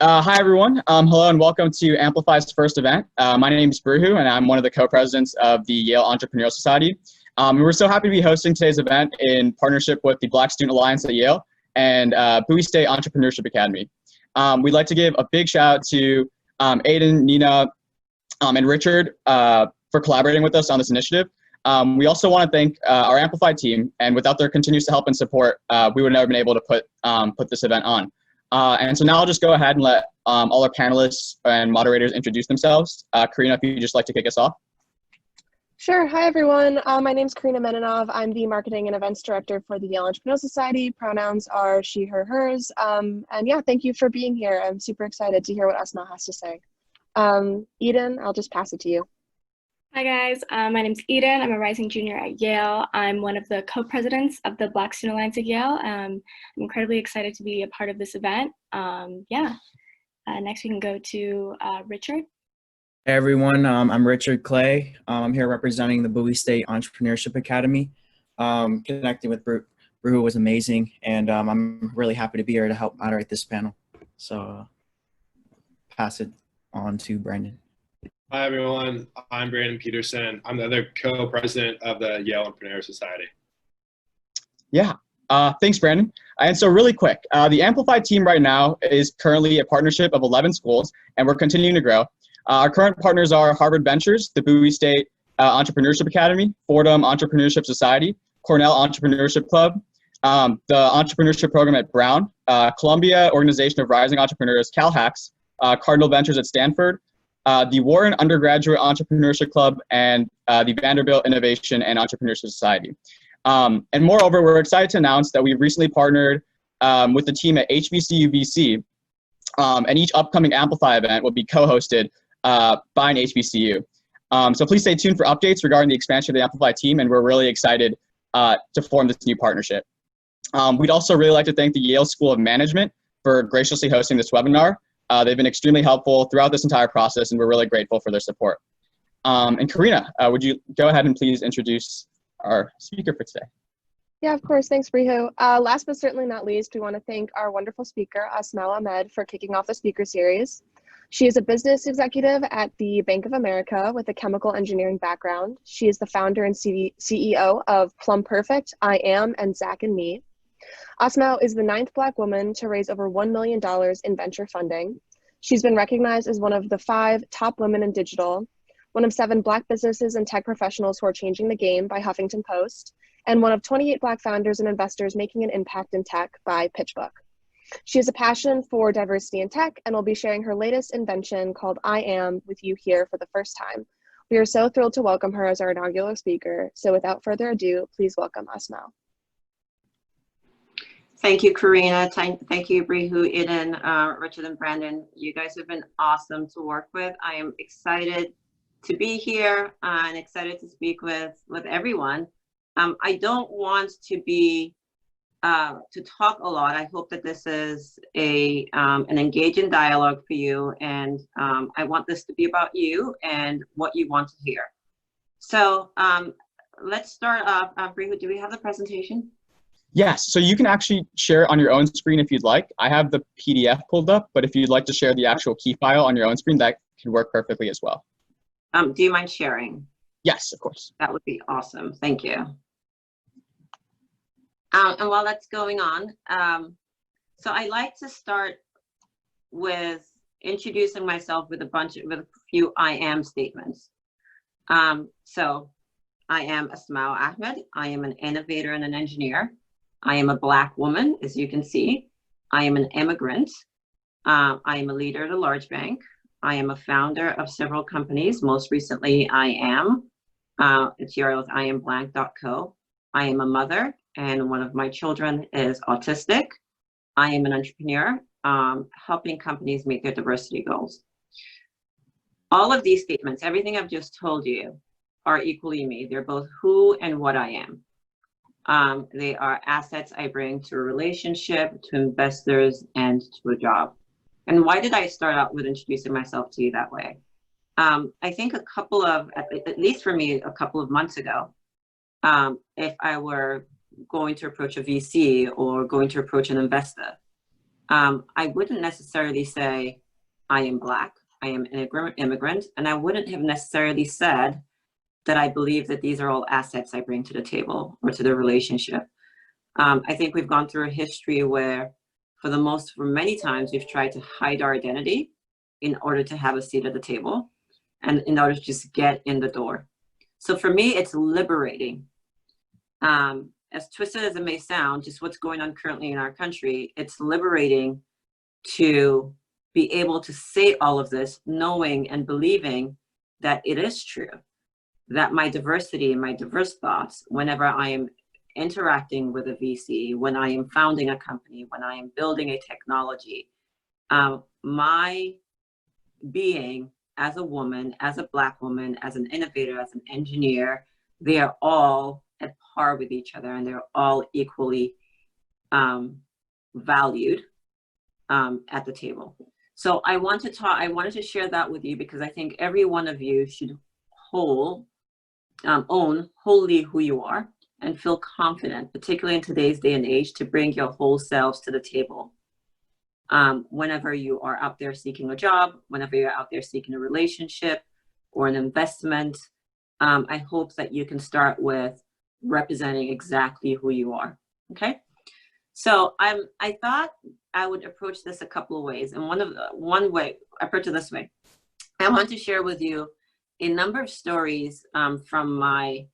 Hi, everyone. Hello and welcome to Amplify's first event. My name is Bruhu, and I'm one of the co-presidents of the Yale Entrepreneurial Society. We're so happy to be hosting today's event in partnership with the Black Student Alliance at Yale and Bowie State Entrepreneurship Academy. We'd like to give a big shout out to Aiden, Nina, and Richard for collaborating with us on this initiative. We also want to thank our Amplify team, and without their continuous help and support, we would have never been able to put this event on. And so now I'll just go ahead and let all our panelists and moderators introduce themselves. Karina, if you'd just like to kick us off. Sure. Hi, everyone. My name is Karina Menonov. I'm the Marketing and Events Director for the Yale Entrepreneurial Society. Pronouns are she, her, hers. And yeah, thank you for being here. I'm super excited to hear what Asmau has to say. Eden, I'll just pass it to you. Hi guys, my name's Eden. I'm a rising junior at Yale. I'm one of the co-presidents of the Black Student Alliance at Yale. I'm incredibly excited to be a part of this event. Next we can go to Richard. Hey everyone, I'm Richard Clay. I'm here representing the Bowie State Entrepreneurship Academy. Connecting with Bruhu was amazing, and I'm really happy to be here to help moderate this panel. So pass it on to Brandon. Hi everyone, I'm Brandon Peterson. I'm the other co-president of the Yale Entrepreneurial Society. Yeah, thanks Brandon. And so really quick, the Amplify team right now is currently a partnership of 11 schools, and we're continuing to grow. Our current partners are Harvard Ventures, the Bowie State Entrepreneurship Academy, Fordham Entrepreneurship Society, Cornell Entrepreneurship Club, the Entrepreneurship Program at Brown, Columbia Organization of Rising Entrepreneurs, CalHacks, Cardinal Ventures at Stanford, the Warren Undergraduate Entrepreneurship Club, and the Vanderbilt Innovation and Entrepreneurship Society. And moreover, we're excited to announce that we've recently partnered with the team at HBCU VC, and each upcoming Amplify event will be co-hosted by an HBCU. So please stay tuned for updates regarding the expansion of the Amplify team, and we're really excited to form this new partnership. We'd also really like to thank the Yale School of Management for graciously hosting this webinar. They've been extremely helpful throughout this entire process, and we're really grateful for their support. And Karina, would you go ahead and please introduce our speaker for today? Yeah, of course. Thanks, Brihu. Last but certainly not least, we want to thank our wonderful speaker, Asmau Ahmed, for kicking off the speaker series. She is a business executive at the Bank of America with a chemical engineering background. She is the founder and CEO of Plum Perfect, I Am, and Zak+Me. Asmau is the 9th Black woman to raise over $1 million in venture funding. She's been recognized as one of the 5 top women in digital, one of 7 Black businesses and tech professionals who are changing the game by Huffington Post, and one of 28 Black founders and investors making an impact in tech by PitchBook. She has a passion for diversity in tech and will be sharing her latest invention called I Am with you here for the first time. We are so thrilled to welcome her as our inaugural speaker. So without further ado, please welcome Asmau. Thank you, Karina. Thank you, Brihu, Eden, Richard, and Brandon. You guys have been awesome to work with. I am excited to be here and excited to speak with everyone. I don't want to be to talk a lot. I hope that this is an engaging dialogue for you, and I want this to be about you and what you want to hear. So let's start off. Brihu, do we have the presentation? Yes, so you can actually share it on your own screen if you'd like. I have the PDF pulled up, but if you'd like to share the actual key file on your own screen, that can work perfectly as well. Do you mind sharing? Yes, of course. That would be awesome. Thank you. And while that's going on, so I like to start with introducing myself with a few I am statements. So I am Asmau Ahmed. I am an innovator and an engineer. I am a Black woman, as you can see. I am an immigrant. I am a leader at a large bank. I am a founder of several companies. Most recently, I am. It's URL is iamblank.co. I am a mother, and one of my children is autistic. I am an entrepreneur, helping companies meet their diversity goals. All of these statements, everything I've just told you, are equally me. They're both who and what I am. They are assets I bring to a relationship, to investors, and to a job. And why did I start out with introducing myself to you that way? I think at least for me, a couple of months ago, if I were going to approach a VC or going to approach an investor, I wouldn't necessarily say I am Black, I am an immigrant, and I wouldn't have necessarily said that I believe that these are all assets I bring to the table or to the relationship. I think we've gone through a history where for many times, we've tried to hide our identity in order to have a seat at the table and in order to just get in the door. So for me, it's liberating. As twisted as it may sound, just what's going on currently in our country, it's liberating to be able to say all of this, knowing and believing that it is true, that my diversity and my diverse thoughts, whenever I am interacting with a VC, when I am founding a company, when I am building a technology, my being as a woman, as a Black woman, as an innovator, as an engineer, they are all at par with each other, and they're all equally valued at the table. So I wanted to share that with you because I think every one of you should own wholly who you are and feel confident, particularly in today's day and age, to bring your whole selves to the table. Whenever you are out there seeking a job, whenever you're out there seeking a relationship or an investment, I hope that you can start with representing exactly who you are, okay? So I thought I would approach this a couple of ways. And one way, I approach it this way. I want to share with you a number of stories from my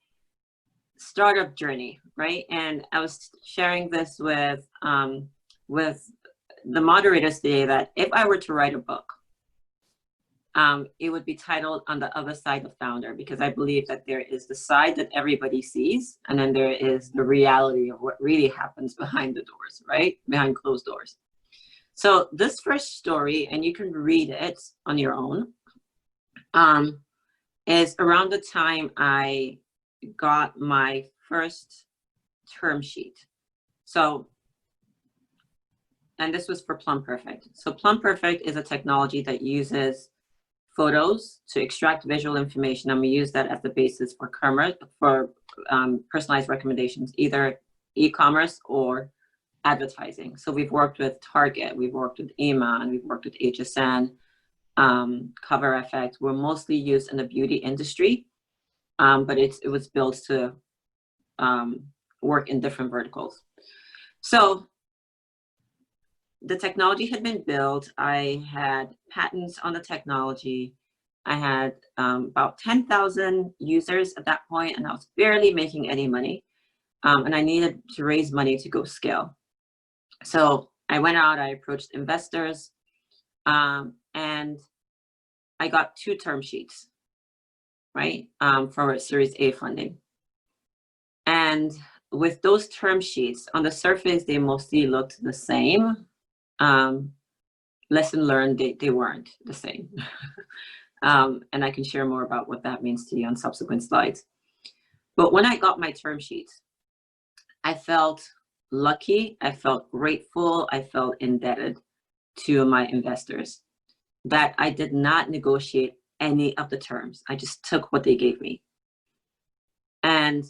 startup journey, right? And I was sharing this with the moderators today that if I were to write a book, it would be titled On the Other Side of Founder, because I believe that there is the side that everybody sees, and then there is the reality of what really happens behind the doors, right? Behind closed doors. So this first story, and you can read it on your own, is around the time I got my first term sheet. So, and this was for Plum Perfect. So Plum Perfect is a technology that uses photos to extract visual information, and we use that as the basis for personalized recommendations, either e-commerce or advertising. So we've worked with Target, we've worked with Iman, we've worked with HSN, Cover Effect. We're mostly used in the beauty industry, but it was built to work in different verticals. So the technology had been built. I had patents on the technology. I had about 10,000 users at that point, and I was barely making any money. And I needed to raise money to go scale. So I went out, I approached investors, and I got 2 term sheets, right, for Series A funding. And with those term sheets, on the surface, they mostly looked the same. Lesson learned, they weren't the same. And I can share more about what that means to you on subsequent slides. But when I got my term sheets, I felt lucky, I felt grateful, I felt indebted to my investors that I did not negotiate any of the terms. I just took what they gave me. And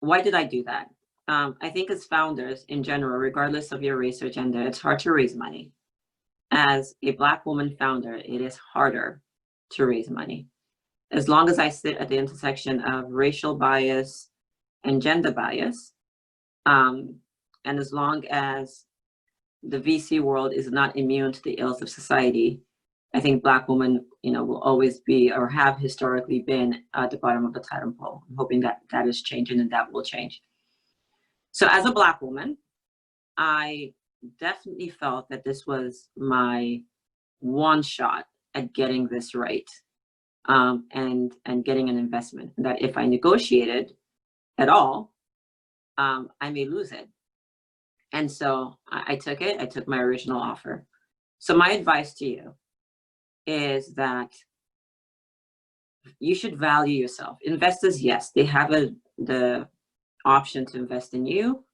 why did I do that? I think as founders in general, regardless of your race or gender, it's hard to raise money. As a Black woman founder, it is harder to raise money. As long as I sit at the intersection of racial bias and gender bias, and as long as the VC world is not immune to the ills of society, I think Black women, will always be or have historically been at the bottom of the totem pole. I'm hoping that that is changing and that will change. So as a Black woman, I definitely felt that this was my one shot at getting this right, and getting an investment. That if I negotiated at all, I may lose it. And so I took it. I took my original offer. So my advice to you is that you should value yourself. Investors, yes, they have the option to invest in you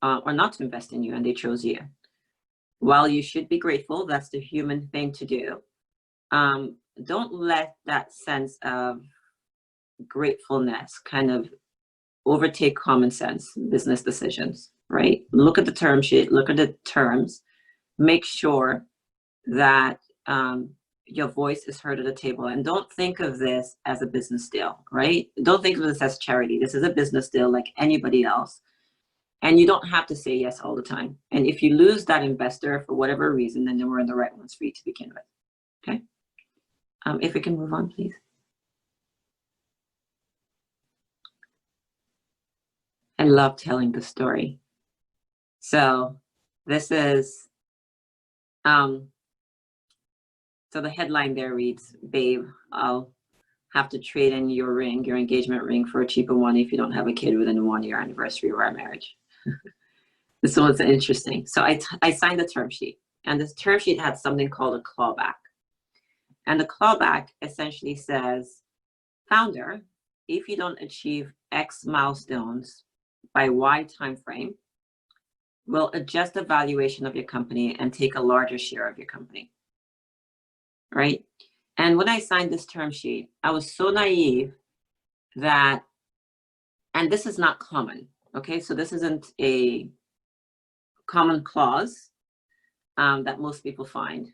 or not to invest in you, and they chose you. While you should be grateful, that's the human thing to do. Don't let that sense of gratefulness kind of overtake common sense business decisions, right? Look at the term sheet, look at the terms, make sure that your voice is heard at the table. And don't think of this as a business deal, right? Don't think of this as charity. This is a business deal like anybody else. And you don't have to say yes all the time. And if you lose that investor for whatever reason, then they weren't the right ones for you to begin with. Okay. If we can move on, please. I love telling the story. So this is, so the headline there reads, "Babe, I'll have to trade in your ring, your engagement ring, for a cheaper one if you don't have a kid within the 1-year anniversary of our marriage." This one's interesting. So I signed the term sheet, and this term sheet had something called a clawback. And the clawback essentially says, founder, if you don't achieve X milestones by Y timeframe, we'll adjust the valuation of your company and take a larger share of your company, right? And when I signed this term sheet, I was so naive that, and this is not common, okay? So this isn't a common clause that most people find.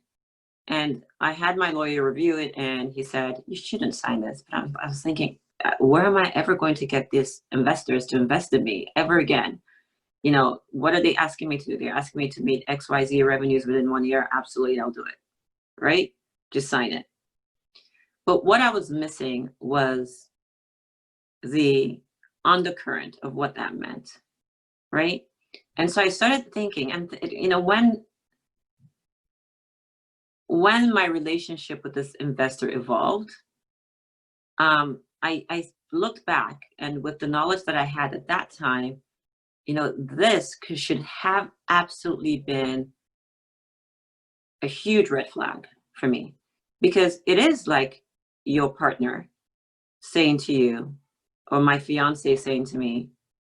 And I had my lawyer review it, and he said, you shouldn't sign this. But I was thinking, where am I ever going to get these investors to invest in me ever again? You know, what are they asking me to do? They're asking me to meet XYZ revenues within 1 year. Absolutely, I'll do it, right? Just sign it. But what I was missing was the undercurrent of what that meant, right? And so I started thinking, and you know, when my relationship with this investor evolved, I looked back, and with the knowledge that I had at that time, you know, this should have absolutely been a huge red flag for me, because it is like your partner saying to you, or my fiance saying to me,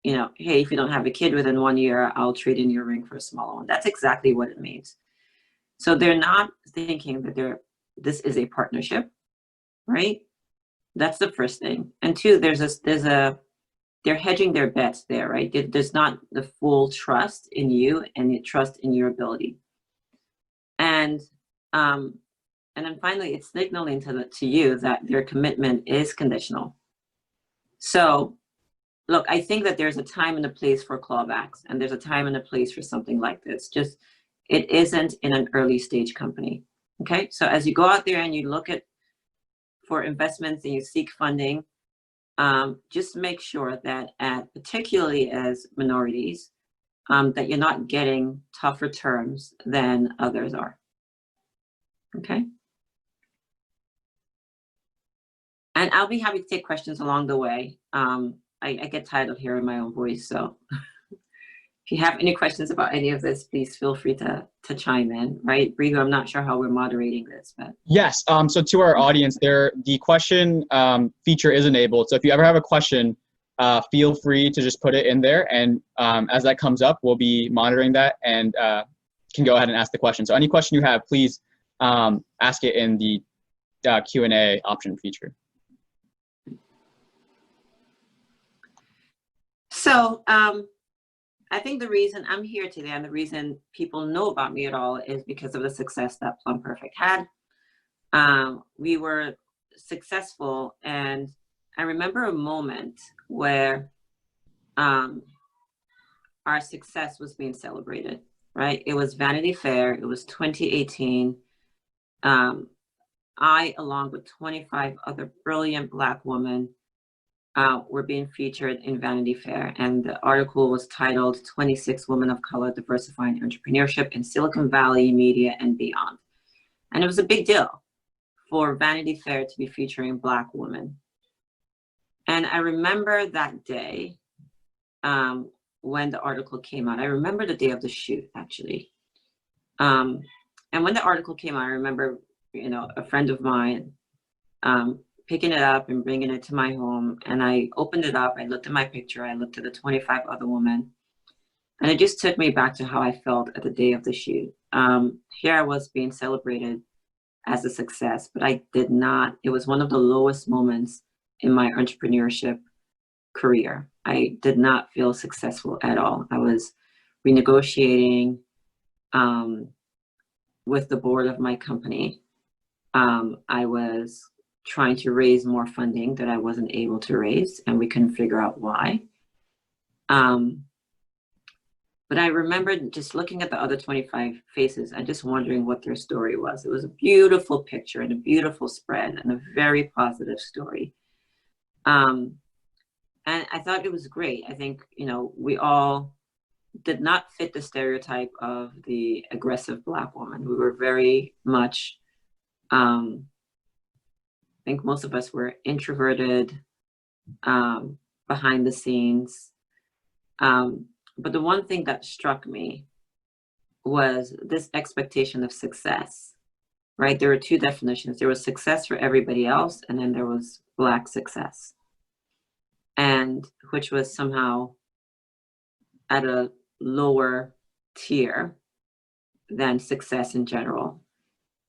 you know, hey, if you don't have a kid within 1 year, I'll trade in your ring for a smaller one. That's exactly what it means. So they're not thinking that this is a partnership, right? That's the first thing. And two, they're hedging their bets there, right? There's not the full trust in you and the trust in your ability. And then finally, it's signaling to you that their commitment is conditional. So look, I think that there's a time and a place for clawbacks, and there's a time and a place for something like this. Just, it isn't in an early stage company. Okay, so as you go out there and you look for investments and you seek funding, just make sure that particularly as minorities, that you're not getting tougher terms than others are. Okay. And I'll be happy to take questions along the way. I get tired of hearing my own voice, so if you have any questions about any of this, please feel free to chime in, right? Brihu, I'm not sure how we're moderating this, but. Yes, so to our audience there, the question feature is enabled. So if you ever have a question, feel free to just put it in there. And as that comes up, we'll be monitoring that and can go ahead and ask the question. So any question you have, please ask it in the Q&A option feature. So I think the reason I'm here today and the reason people know about me at all is because of the success that Plum Perfect had. We were successful, and I remember a moment where our success was being celebrated, right? It was Vanity Fair. It was 2018. I, along with 25 other brilliant Black women, were being featured in Vanity Fair, and the article was titled 26 Women of Color Diversifying Entrepreneurship in Silicon Valley, Media, and Beyond. And it was a big deal for Vanity Fair to be featuring Black women. And I remember that day when the article came out. I remember the day of the shoot, actually. And when the article came out, I remember, you know, a friend of mine picking it up and bringing it to my home. And I opened it up, I looked at my picture, I looked at the 25 other women, and it just took me back to how I felt at the day of the shoot. Here I was being celebrated as a success, but I did not, it was one of the lowest moments in my entrepreneurship career. I did not feel successful at all. I was renegotiating with the board of my company, I was trying to raise more funding that I wasn't able to raise, and we couldn't figure out why. But I remember just looking at the other 25 faces and just wondering what their story was. It was a beautiful picture and a beautiful spread and a very positive story. And I thought it was great. I think, you know, we all did not fit the stereotype of the aggressive Black woman. We were very much, I think most of us were introverted, behind the scenes. But the one thing that struck me was this expectation of success, right? There were two definitions. There was success for everybody else, and then there was Black success, and which was somehow at a lower tier than success in general.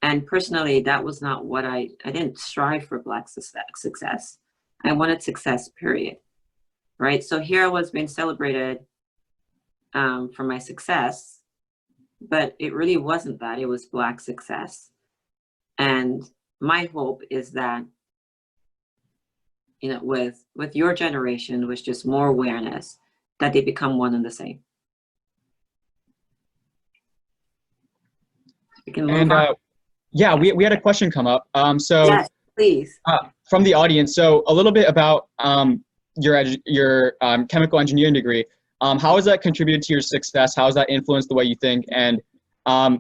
And personally, that was not what I didn't strive for Black success. I wanted success, period, right? So here I was being celebrated for my success, but it really wasn't that. It was Black success. And my hope is that, you know, with your generation, with just more awareness, that they become one and the same. We can move on. Yeah, we had a question come up. Yes, please. From the audience. So a little bit about your chemical engineering degree. How has that contributed to your success? How has that influenced the way you think? And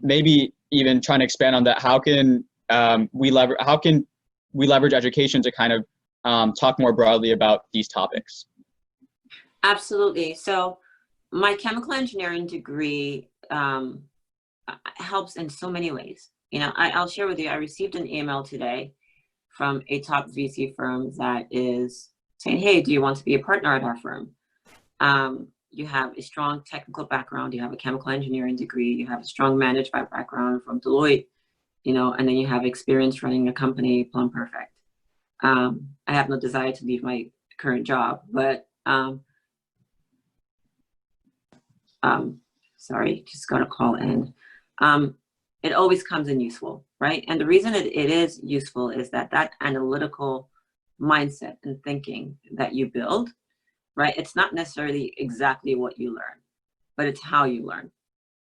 maybe even trying to expand on that, how can we leverage education to kind of talk more broadly about these topics? Absolutely. So my chemical engineering degree helps in so many ways. You know, I'll share with you, I received an email today from a top VC firm that is saying, hey, do you want to be a partner at our firm? You have a strong technical background, you have a chemical engineering degree, you have a strong management background from Deloitte, you know, and then you have experience running a company, Plum Perfect. I have no desire to leave my current job, but sorry, just got a call in. It always comes in useful, right? And the reason it is useful is that analytical mindset and thinking that you build, right? It's not necessarily exactly what you learn, but it's how you learn,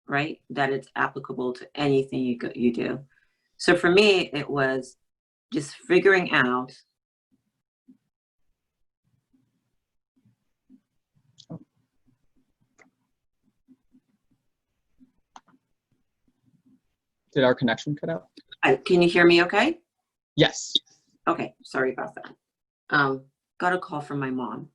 right? That it's applicable to anything you do. So for me, it was just figuring out Did our connection cut out? Can you hear me okay? Yes. Okay, sorry about that. Got a call from my mom.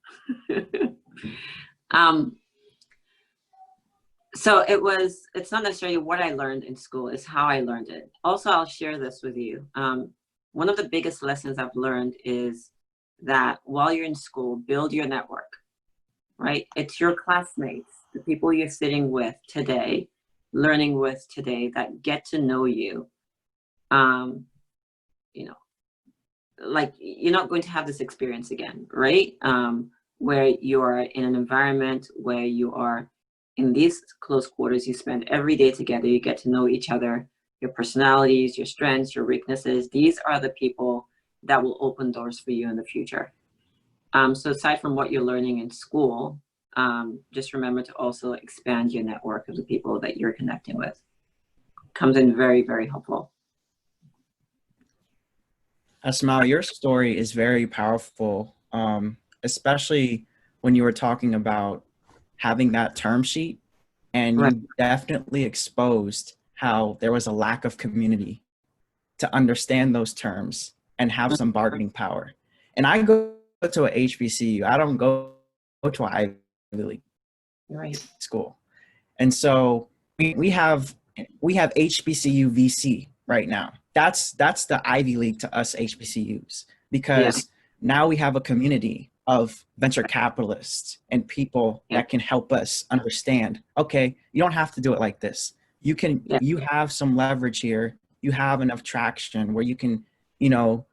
So it's not necessarily what I learned in school, it's how I learned it. Also, I'll share this with you. One of the biggest lessons I've learned is that while you're in school, build your network, right? It's your classmates, the people you're sitting with today, learning with today, that get to know you. You know, like, you're not going to have this experience again, right? Where you are in an environment where you are in these close quarters, you spend every day together, you get to know each other, your personalities, your strengths, your weaknesses. These are the people that will open doors for you in the future. So aside from what you're learning in school, just remember to also expand your network of the people that you're connecting with. Comes in very, very helpful. Asmau, your story is very powerful, especially when you were talking about having that term sheet, and Right. you definitely exposed how there was a lack of community to understand those terms and have some bargaining power. And I go to a HBCU, I don't go to an Ivy League school. And so we have HBCU VC right now. That's the Ivy League to us HBCUs, because now we have a community of venture capitalists and people that can help us understand, okay, you don't have to do it like this. You can, you have some leverage here. You have enough traction where you can, you know,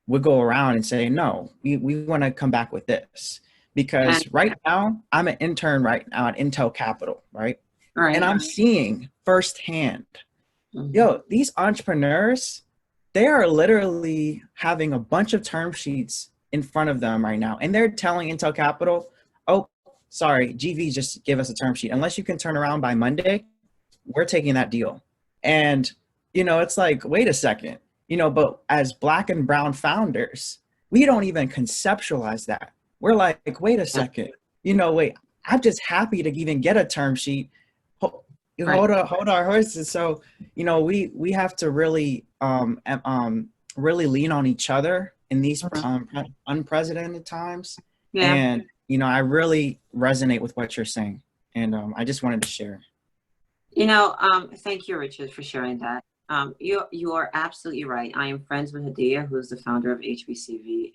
we'll go around and say, no, we want to come back with this. Because right now, I'm an intern right now at Intel Capital, right? And I'm seeing firsthand Yo, these entrepreneurs, they are literally having a bunch of term sheets in front of them right now. And they're telling Intel Capital, oh, sorry, GV just give us a term sheet. Unless you can turn around by Monday, we're taking that deal. And, it's like, wait a second, but as Black and brown founders, we don't even conceptualize that. We're like, wait a second, wait, I'm just happy to even get a term sheet. Hold our horses. So, we have to really, really lean on each other in these unprecedented times. Yeah. And, I really resonate with what you're saying. And I just wanted to share. Thank you, Richard, for sharing that. You are absolutely right. I am friends with Hadia, who's the founder of HBCV,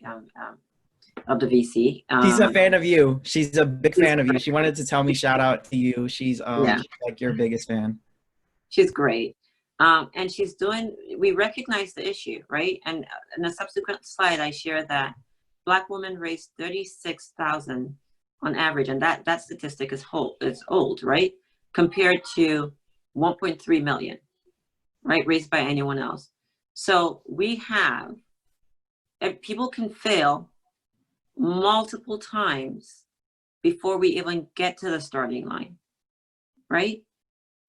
of the VC. She's a fan of you. She's a big fan of you. She wanted to tell me shout out to you. She's like your biggest fan. She's great. And we recognize the issue, right? And in a subsequent slide, I share that Black women raise $36,000 on average. And that statistic is old, right? Compared to 1.3 million, right? Raised by anyone else. So people can fail multiple times before we even get to the starting line, right?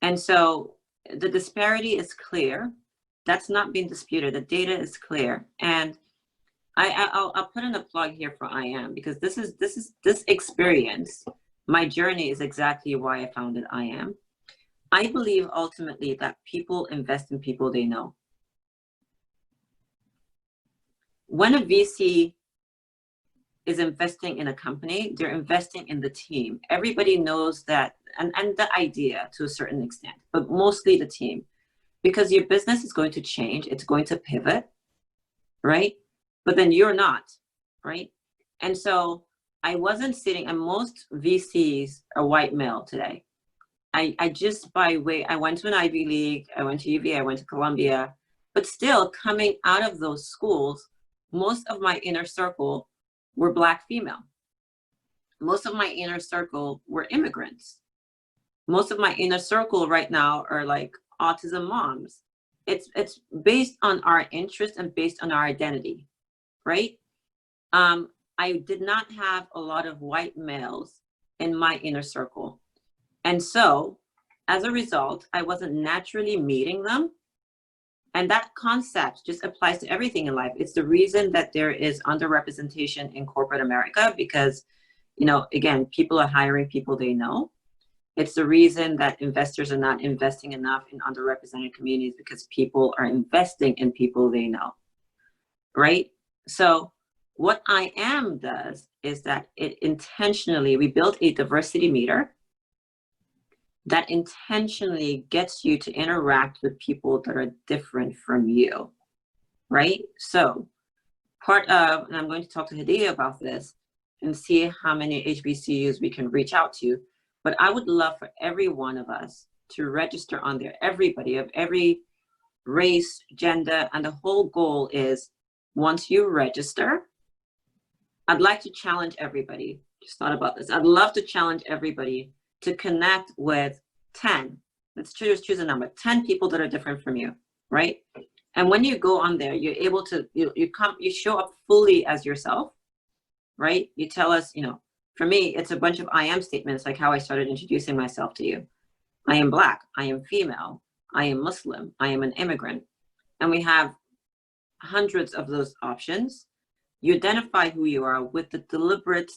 And so the disparity is clear. That's not being disputed. The data is clear. And I'll put in a plug here for IAM, because this experience, my journey is exactly why I founded IAM. I believe ultimately that people invest in people they know. When a VC is investing in a company, they're investing in the team. Everybody knows that, and the idea to a certain extent, but mostly the team, because your business is going to change. It's going to pivot, right? But then you're not, right? And so I wasn't sitting, and most VCs are white male today. I went to an Ivy League, I went to UVA, I went to Columbia, but still coming out of those schools, most of my inner circle were Black female. Most of my inner circle were immigrants. Most of my inner circle right now are like autism moms. It's based on our interest and based on our identity, right? I did not have a lot of white males in my inner circle. And so as a result, I wasn't naturally meeting them. And that concept just applies to everything in life. It's the reason that there is underrepresentation in corporate America, because, again, people are hiring people they know. It's the reason that investors are not investing enough in underrepresented communities, because people are investing in people they know, right? So what IAM does is that we built a diversity meter that intentionally gets you to interact with people that are different from you, right? So and I'm going to talk to Hadia about this and see how many HBCUs we can reach out to, but I would love for every one of us to register on there, everybody of every race, gender, and the whole goal is, once you register, I'd like to challenge everybody, just thought about this, I'd love to challenge everybody to connect with 10, let's choose a number, 10 people that are different from you, right? And when you go on there, you're able to, you show up fully as yourself, right? You tell us, for me, it's a bunch of I am statements, like how I started introducing myself to you. I am Black, I am female, I am Muslim, I am an immigrant. And we have hundreds of those options. You identify who you are with the deliberate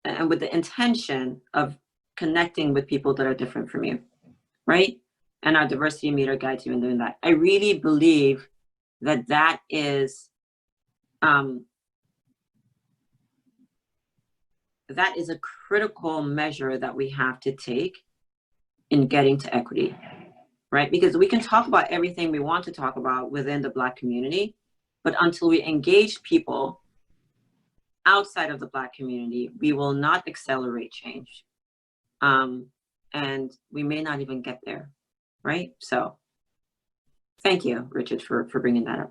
and with the intention of connecting with people that are different from you, right? And our diversity meter guides you in doing that. I really believe that is a critical measure that we have to take in getting to equity, right? Because we can talk about everything we want to talk about within the Black community, but until we engage people outside of the Black community, we will not accelerate change. And we may not even get there, right? So thank you, Richard, for bringing that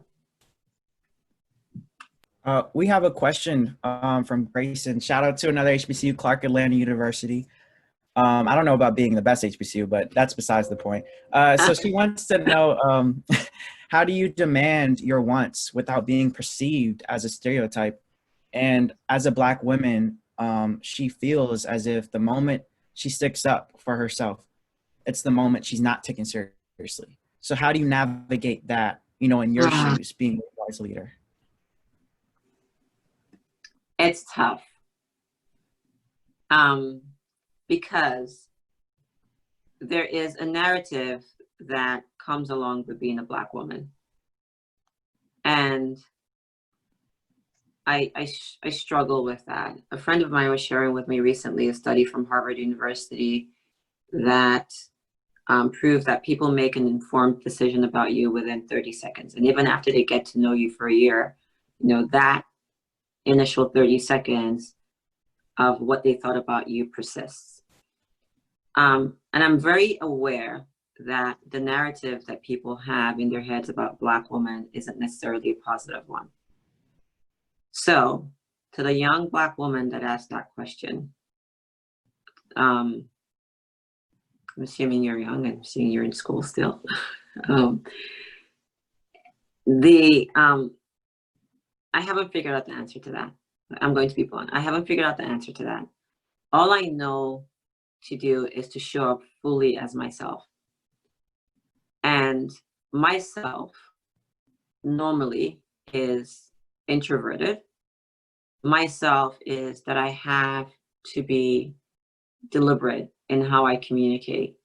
up. We have a question from Grayson. Shout out to another HBCU, Clark Atlanta University. I don't know about being the best HBCU, but that's besides the point. So she wants to know, how do you demand your wants without being perceived as a stereotype? And as a Black woman, she feels as if the moment she sticks up for herself, it's the moment she's not taken seriously. So how do you navigate that, you know, in your shoes, being a wise leader? It's tough. Because there is a narrative that comes along with being a Black woman. And I struggle with that. A friend of mine was sharing with me recently a study from Harvard University that proves that people make an informed decision about you within 30 seconds. And even after they get to know you for a year, you know, that initial 30 seconds of what they thought about you persists. And I'm very aware that the narrative that people have in their heads about Black women isn't necessarily a positive one. So to the young Black woman that asked that question, I'm assuming you're young, I'm assuming you're in school still. I haven't figured out the answer to that. I'm going to be blunt. I haven't figured out the answer to that. All I know to do is to show up fully as myself. And myself normally is introverted. Myself is that I have to be deliberate in how I communicate.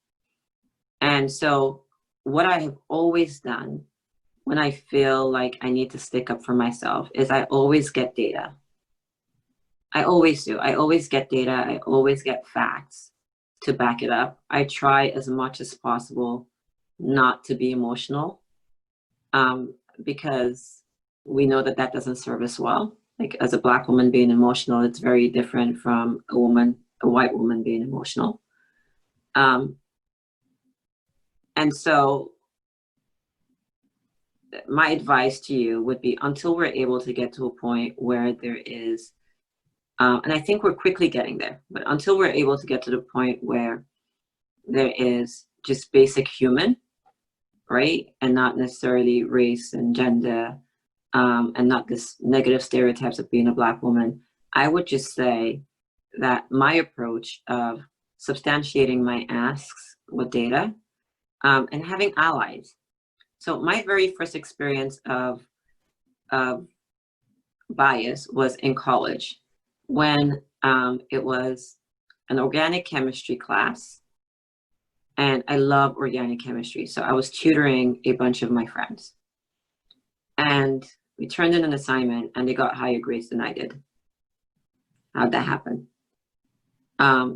And so what I have always done when I feel like I need to stick up for myself is I always get data. I always do. I always get data. I always get facts to back it up. I try as much as possible not to be emotional, because we know that that doesn't serve us well. Like as a Black woman being emotional, it's very different from a white woman being emotional. And so my advice to you would be, until we're able to get to a point where there is, and I think we're quickly getting there, but until we're able to get to the point where there is just basic human, right? And not necessarily race and gender, and not this negative stereotypes of being a Black woman, I would just say that my approach of substantiating my asks with data, and having allies. So my very first experience of bias was in college, when it was an organic chemistry class, and I love organic chemistry. So I was tutoring a bunch of my friends, and we turned in an assignment and they got higher grades than I did. How'd that happen?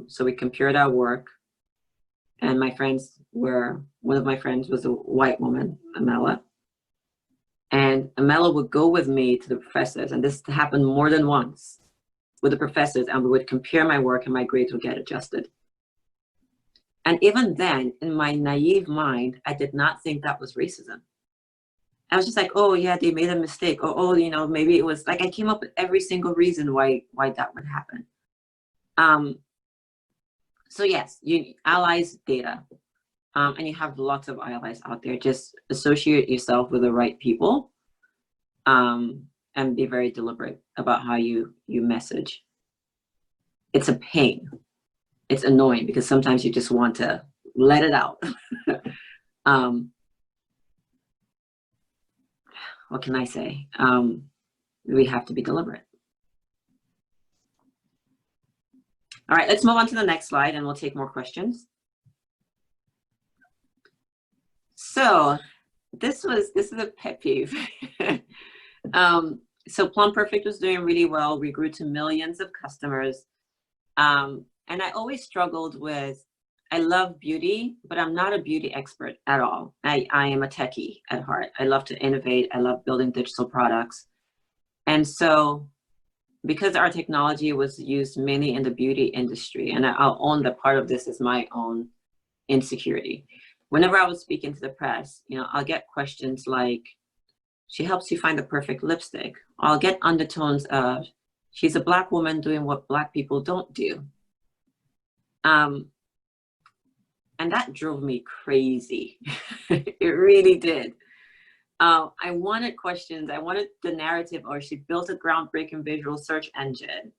So we compared our work, and one of my friends was a white woman, Amela. And Amela would go with me to the professors, and this happened more than once with the professors, and we would compare my work and my grades would get adjusted. And even then, in my naive mind, I did not think that was racism. I was just like, oh yeah, they made a mistake. Or, oh, you know, maybe it was like, I came up with every single reason why that would happen. So yes, you allies data, and you have lots of allies out there. Just associate yourself with the right people, and be very deliberate about how you message. It's a pain. It's annoying because sometimes you just want to let it out. What can I say? We have to be deliberate. All right, let's move on to the next slide and we'll take more questions. So this is a pet peeve. So Plum Perfect was doing really well. We grew to millions of customers. And I always struggled with, I love beauty, but I'm not a beauty expert at all. I am a techie at heart. I love to innovate. I love building digital products. And so because our technology was used mainly in the beauty industry, and I'll own that part of this is my own insecurity. Whenever I was speaking to the press, you know, I'll get questions like, she helps you find the perfect lipstick. I'll get undertones of, she's a Black woman doing what Black people don't do. And that drove me crazy. It really did. I wanted questions. I wanted the narrative, or she built a groundbreaking visual search engine,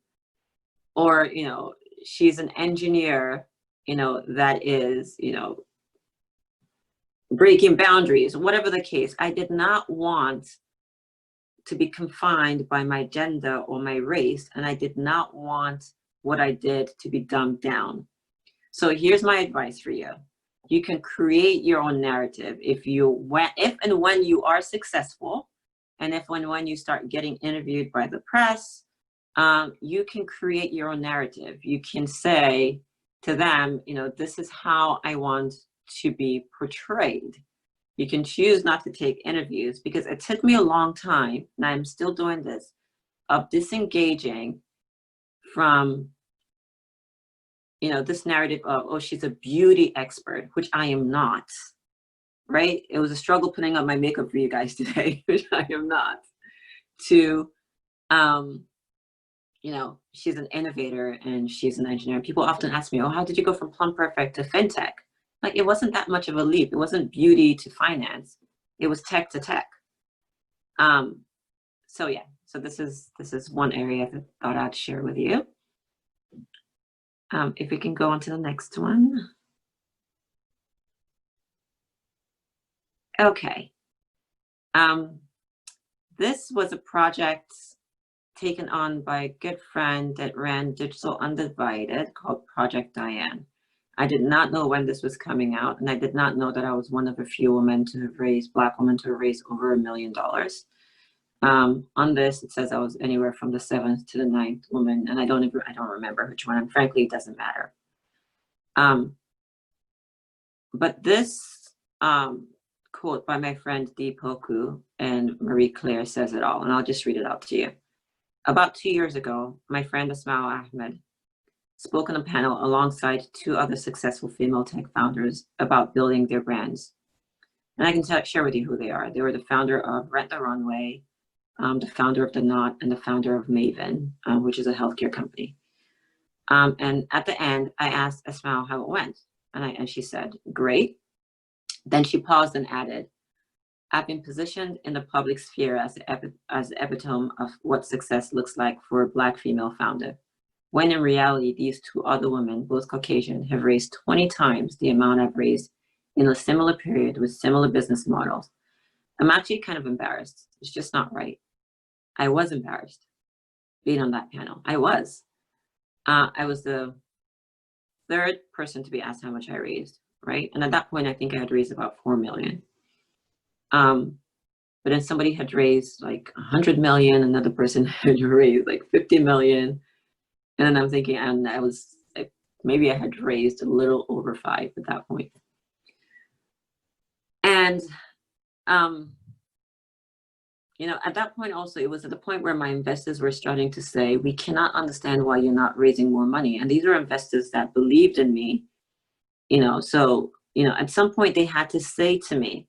or, you know, she's an engineer, you know, that is, you know, breaking boundaries, whatever the case. I did not want to be confined by my gender or my race, and I did not want what I did to be dumbed down. So here's my advice for you. You can create your own narrative if and when you are successful, and when you start getting interviewed by the press, you can create your own narrative. You can say to them, you know, this is how I want to be portrayed. You can choose not to take interviews, because it took me a long time, and I'm still doing this, of disengaging from, you know, this narrative of, oh, she's a beauty expert, which I am not, right? It was a struggle putting on my makeup for you guys today, which I am not, to, you know, she's an innovator and she's an engineer. People often ask me, oh, how did you go from Plum Perfect to fintech? Like, it wasn't that much of a leap. It wasn't beauty to finance. It was tech to tech. So yeah, so this is one area that I thought I'd share with you. If we can go on to the next one. Okay. This was a project taken on by a good friend that ran Digital Undivided called Project Diane. I did not know when this was coming out, and I did not know that I was one of a few women to have raised, Black women to have raised over $1 million. On this, it says I was anywhere from the 7th to the 9th woman, and I don't remember which one, and frankly, it doesn't matter. But this quote by my friend Dee Poku and Marie Claire says it all, and I'll just read it out to you. About 2 years ago, my friend Asmau Ahmed spoke on a panel alongside 2 other successful female tech founders about building their brands. And I can share with you who they are. They were the founder of Rent the Runway, the founder of The Knot, and the founder of Maven, which is a healthcare company. And at the end, I asked Asmau how it went. And she said, great. Then she paused and added, I've been positioned in the public sphere as the epitome of what success looks like for a Black female founder, when in reality, these 2 other women, both Caucasian, have raised 20 times the amount I've raised in a similar period with similar business models. I'm actually kind of embarrassed. It's just not right. I was embarrassed being on that panel. I was. I was the 3rd person to be asked how much I raised, right? And at that point, I think I had raised about 4 million. But then somebody had raised like 100 million, another person had raised like 50 million. And then I'm thinking, and I was like, maybe I had raised a little over 5 at that point. And, you know, at that point also, it was at the point where my investors were starting to say, we cannot understand why you're not raising more money. And these were investors that believed in me, you know, so, you know, at some point they had to say to me,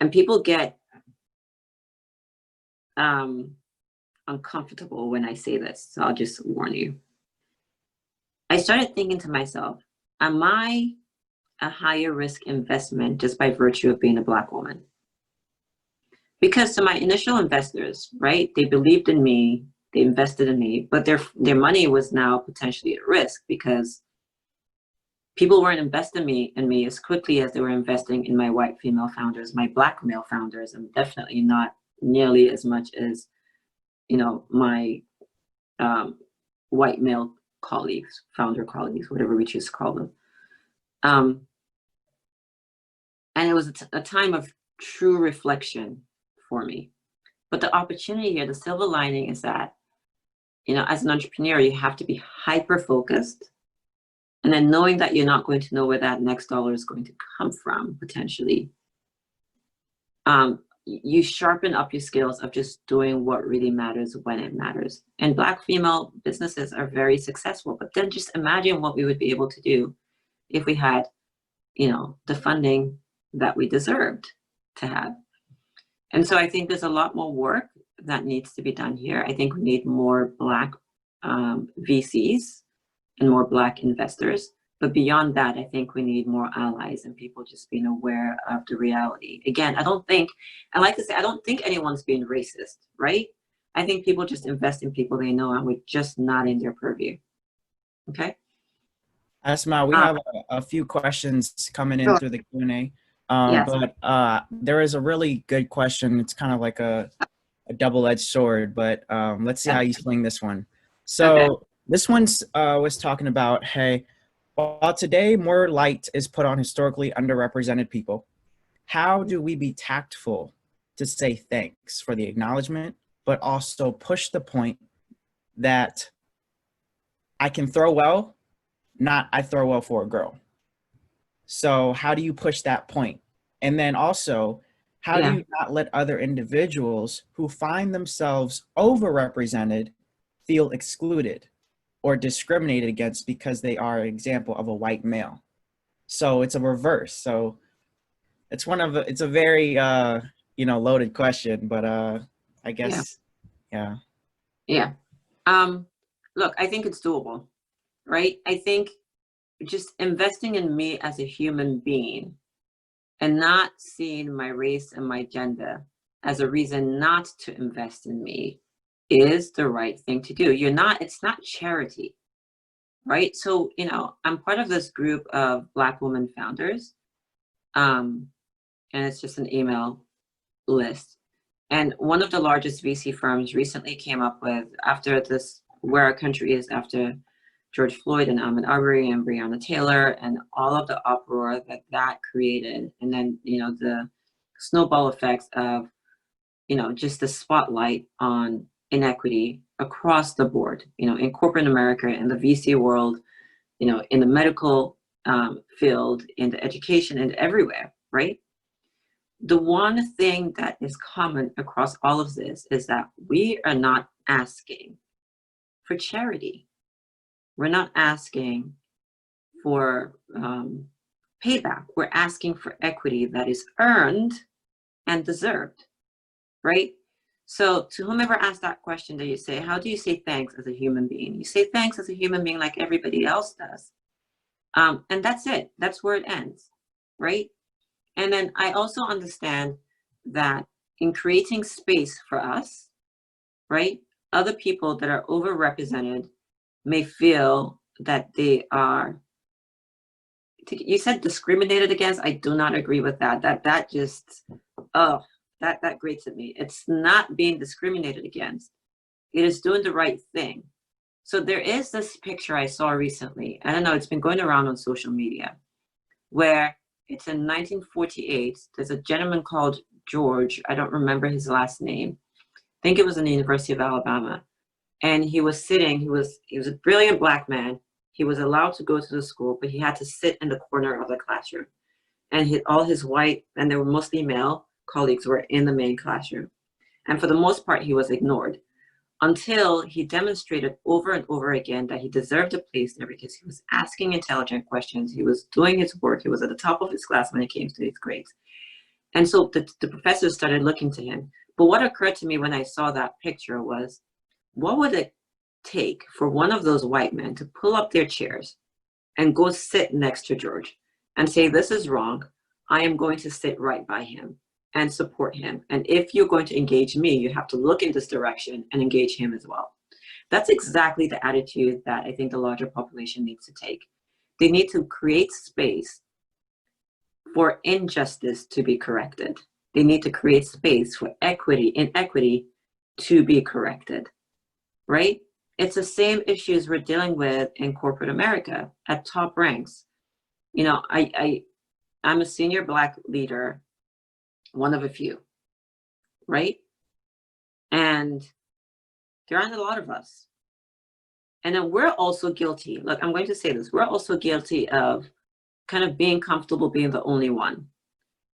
and people get uncomfortable when I say this, so I'll just warn you. I started thinking to myself, am I a higher risk investment just by virtue of being a Black woman? Because to my initial investors, right, they believed in me, they invested in me, but their money was now potentially at risk because people weren't investing in me as quickly as they were investing in my white female founders, my Black male founders, and definitely not nearly as much as, you know, my white male colleagues, founder colleagues, whatever we choose to call them. And it was a time of true reflection for me. But the opportunity here, the silver lining is that, you know, as an entrepreneur, you have to be hyper-focused. And then knowing that you're not going to know where that next dollar is going to come from, potentially, you sharpen up your skills of just doing what really matters when it matters. And Black female businesses are very successful, but then just imagine what we would be able to do if we had, you know, the funding that we deserved to have. And so I think there's a lot more work that needs to be done here. I think we need more Black VCs and more Black investors. But beyond that, I think we need more allies and people just being aware of the reality. Again, I like to say, I don't think anyone's being racist, right? I think people just invest in people they know and we're just not in their purview. Okay. Asma, we have a few questions coming in through the Q&A. Yes. But there is a really good question. It's kind of like a double-edged sword, but let's see how you swing this one. So this one's was talking about, hey, while today more light is put on historically underrepresented people, how do we be tactful to say thanks for the acknowledgement, but also push the point that I can throw well, not I throw well for a girl? So how do you push that point? And then also, how do you not let other individuals who find themselves overrepresented feel excluded or discriminated against because they are an example of a white male? So it's a reverse. So it's it's a very, loaded question, but I guess, yeah. Yeah. Look, I think it's doable, right? I think just investing in me as a human being and not seeing my race and my gender as a reason not to invest in me is the right thing to do. It's not charity, right? So, I'm part of this group of Black women founders, and it's just an email list. And one of the largest VC firms recently came up with, after this, where our country is after George Floyd and Ahmaud Arbery and Breonna Taylor and all of the uproar that created. And then, the snowball effects of, just the spotlight on inequity across the board, in corporate America, in the VC world, in the medical field, in the education, and everywhere, right? The one thing that is common across all of this is that we are not asking for charity. We're not asking for payback. We're asking for equity that is earned and deserved, right? So to whomever asked that question, that you say, how do you say thanks as a human being? You say thanks as a human being like everybody else does. And that's it. That's where it ends, right? And then I also understand that in creating space for us, right, other people that are overrepresented may feel that they are, you said discriminated against. I do not agree with that. That just, that grates at me. It's not being discriminated against. It is doing the right thing. So there is this picture I saw recently. I don't know, it's been going around on social media, where it's in 1948. There's a gentleman called George. I don't remember his last name. I think it was in the University of Alabama. And he was sitting, he was a brilliant Black man. He was allowed to go to the school, but he had to sit in the corner of the classroom. And all his white, and they were mostly male colleagues, were in the main classroom. And for the most part, he was ignored until he demonstrated over and over again that he deserved a place there because he was asking intelligent questions. He was doing his work. He was at the top of his class when it came to his grades. And so the professors started looking to him. But what occurred to me when I saw that picture was, what would it take for one of those white men to pull up their chairs and go sit next to George and say, this is wrong. I am going to sit right by him and support him. And if you're going to engage me, you have to look in this direction and engage him as well. That's exactly the attitude that I think the larger population needs to take. They need to create space for injustice to be corrected. They need to create space for inequity to be corrected, right? It's the same issues we're dealing with in corporate America at top ranks. I'm a senior Black leader, one of a few, right? And there aren't a lot of us. And then we're also guilty. Look, I'm going to say this. We're also guilty of kind of being comfortable being the only one.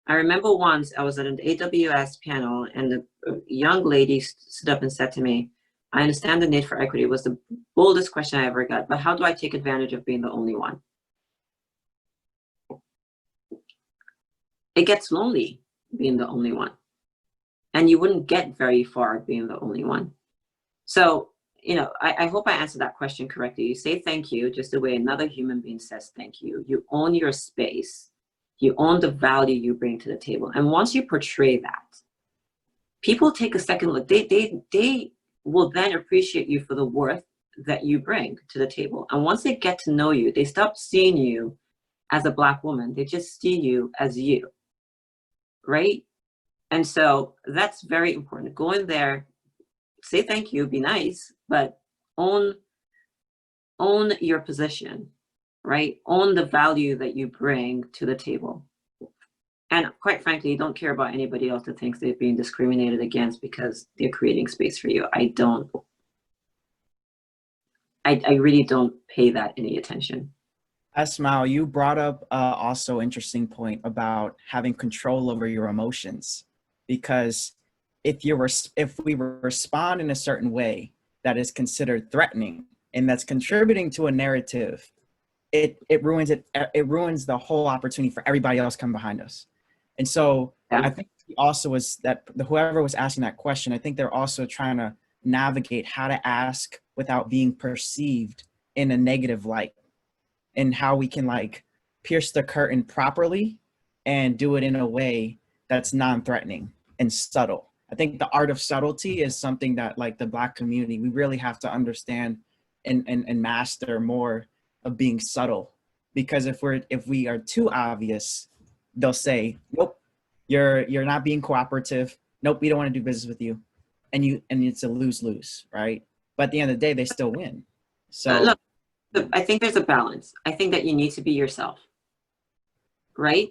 I remember once I was at an AWS panel and a young lady stood up and said to me, I understand the need for equity. It was the boldest question I ever got, but how do I take advantage of being the only one? It gets lonely being the only one. And you wouldn't get very far being the only one. So I hope I answered that question correctly. You say thank you just the way another human being says thank you. You own your space. You own the value you bring to the table. And once you portray that, people take a second look. They will then appreciate you for the worth that you bring to the table. And once they get to know you, they stop seeing you as a Black woman. They just see you as you, right? And so that's very important. Go in there, say thank you, be nice, but own your position, right? Own the value that you bring to the table. And quite frankly, don't care about anybody else that thinks they're being discriminated against because they're creating space for you. I really don't pay that any attention. Asmau, you brought up also interesting point about having control over your emotions, because if we respond in a certain way that is considered threatening and that's contributing to a narrative, it ruins the whole opportunity for everybody else coming behind us. And so I think also was that whoever was asking that question, I think they're also trying to navigate how to ask without being perceived in a negative light, and how we can like pierce the curtain properly and do it in a way that's non-threatening and subtle. I think the art of subtlety is something that like the Black community, we really have to understand and master more of being subtle. Because if we are too obvious, they'll say, nope, you're not being cooperative. Nope, we don't want to do business with you. And it's a lose-lose, right? But at the end of the day, they still win. So look, I think there's a balance. I think that you need to be yourself, right?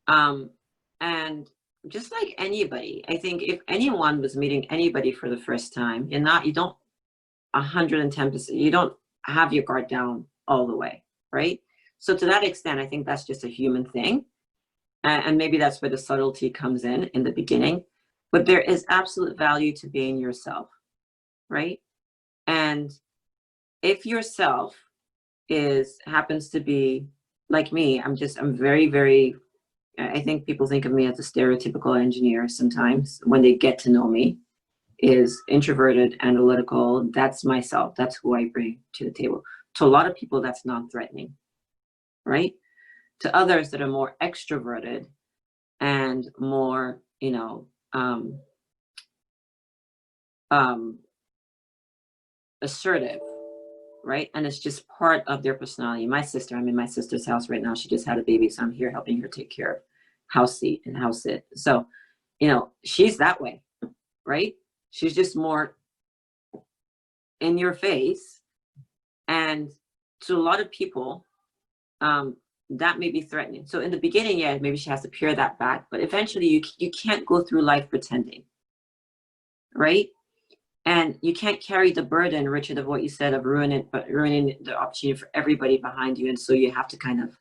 And just like anybody, I think if anyone was meeting anybody for the first time, you don't 110%, you don't have your guard down all the way, right? So to that extent, I think that's just a human thing. And maybe that's where the subtlety comes in the beginning. But there is absolute value to being yourself, right? And if yourself happens to be like me, I'm very, very, I think people think of me as a stereotypical engineer sometimes when they get to know me, is introverted, analytical. That's myself. That's who I bring to the table. To a lot of people, that's non-threatening, right? To others that are more extroverted and more, assertive, right? And it's just part of their personality. I'm in my sister's house right now. She just had a baby, so I'm here helping her take care of house seat and house sit. So, she's that way, right? She's just more in your face. And to a lot of people, that may be threatening. So in the beginning, maybe she has to pare that back, but eventually you can't go through life pretending, right? And you can't carry the burden, Richard, of what you said of ruining the opportunity for everybody behind you. And so you have to kind of